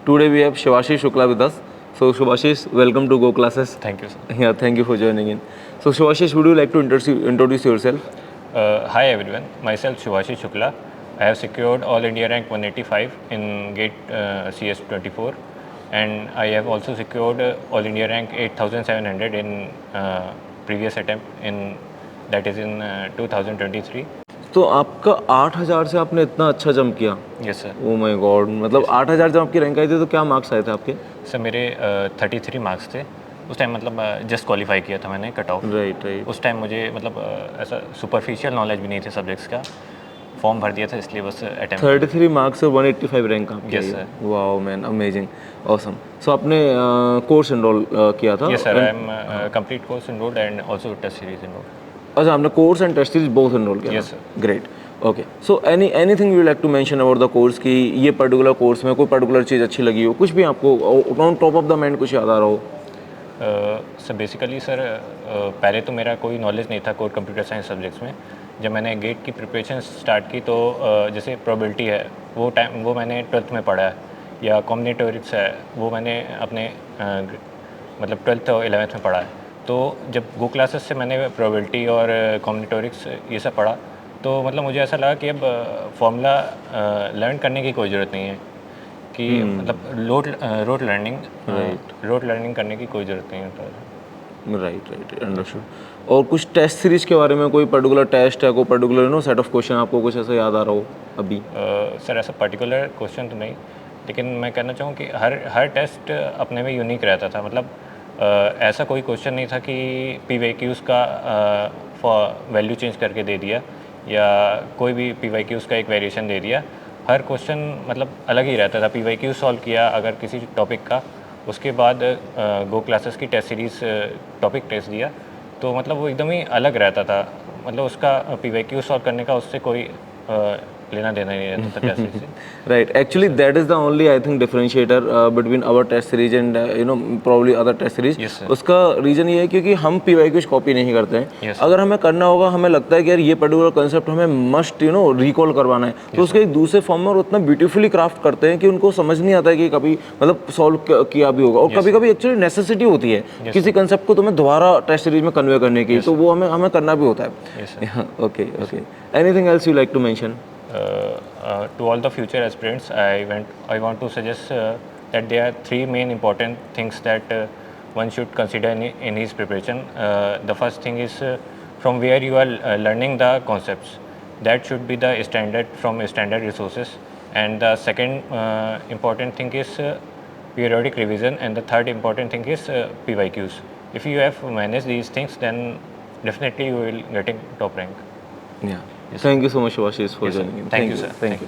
Today we have Shivashish Shukla with us. So Shivashish, welcome to Go Classes. Thank you, sir. Yeah, thank you for joining in. So Shivashish, would you like to introduce yourself? Hi everyone, myself Shivashi Shukla. I have secured All India rank 185 in GATE CS24, and I have also secured All India rank 8700 in previous attempt in that is in 2023. तो आपका 8,000 से आपने इतना अच्छा jump किया? Yes sir. Oh my God, मतलब 8,000 जब आपकी रैंक आई थी तो क्या मार्क्स आए थे आपके? सर मेरे 33 मार्क्स थे उस टाइम, मतलब जस्ट क्वालिफाई किया था मैंने कट ऑफ। Right right. उस टाइम मुझे मतलब ऐसा सुपरफिशियल नॉलेज भी नहीं थे सब्जेक्ट्स का, फॉर्म भर दिया था इसलिए बस अटेम्प्ट। 33 मार्क्स से 185 रैंक आपकी? Yes, sir. Wow man, amazing, awesome. So आपने कोर्स एनरोल किया था? Yes sir, I am complete course enrolled and also test series enrolled. अच्छा, आपने course and test series both enroll किया? Yes, sir. Great, okay. So anything you like to mention about the course की ये particular course में कोई particular चीज़ अच्छी लगी हो, कुछ भी आपको on top of the mind कुछ याद आ रहा हो? सर बेसिकली सर पहले तो मेरा कोई नॉलेज नहीं था कोर कंप्यूटर साइंस सब्जेक्ट्स में। जब मैंने गेट की प्रिपरेशन स्टार्ट की तो जैसे प्रोबेबिलिटी है वो मैंने 12th में पढ़ा है, या कॉम्बिनेटोरिक्स है वो मैंने अपने मतलब 12th और 11th में पढ़ा है। तो जब गो क्लासेस से मैंने प्रोबेबिलिटी और कॉम्बिनेटोरिक्स ये सब पढ़ा तो मतलब मुझे ऐसा लगा कि अब फॉर्मूला लर्न करने की कोई ज़रूरत नहीं है, कि मतलब रोट लर्निंग करने की कोई ज़रूरत नहीं है। Right, understood. और कुछ टेस्ट सीरीज के बारे में कोई पर्टिकुलर टेस्ट है, कोई पर्टिकुलर सेट ऑफ क्वेश्चन आपको कुछ ऐसा याद आ रहा हो अभी? सर ऐसा पर्टिकुलर क्वेश्चन तो नहीं, लेकिन मैं कहना चाहूँ कि हर टेस्ट अपने में यूनिक रहता था। मतलब ऐसा कोई क्वेश्चन नहीं था कि PYQs का वैल्यू चेंज करके दे दिया, या कोई भी PYQs का एक वेरिएशन दे दिया। हर क्वेश्चन मतलब अलग ही रहता था। PYQ सॉल्व किया अगर किसी टॉपिक का, उसके बाद गो क्लासेस की टेस्ट सीरीज़ टॉपिक टेस्ट दिया, तो मतलब वो एकदम ही अलग रहता था। मतलब उसका PYQ सॉल्व करने का उससे कोई लेना देना नहीं रहता था टेस्ट सीरीज से। Right, actually that is the only I think differentiator between our test series and probably other test series. Yes, sir. उसका रीजन ये है क्योंकि हम PYQs कॉपी नहीं करते हैं। Yes, sir. अगर हमें करना होगा, हमें लगता है कि यार ये पर्टिकुलर कंसेप्ट हमें मस्ट रिकॉल करवाना है, तो उसके एक दूसरे फॉर्म में और उतना ब्यूटीफुली क्राफ्ट करते हैं कि उनको समझ नहीं आता है कि कभी मतलब सॉल्व किया भी होगा, और कभी कभी एक्चुअली नेसेसिटी होती है किसी कंसेप्ट को तुम्हें दोबारा टेस्ट सीरीज में कन्वे करने की, तो वो हमें करना भी होता है। Okay okay, anything else you like to mention? To all the future aspirants, I want to suggest that there are three main important things that one should consider in his preparation. The first thing is from where you are learning the concepts. That should be the standard from standard resources. And the second important thing is periodic revision. And the third important thing is PYQs. If you have managed these things, then definitely you will getting top rank. Yeah. Thank you so much, Shivashish, for Yes, sir. joining in. Thank you, sir. Thank you.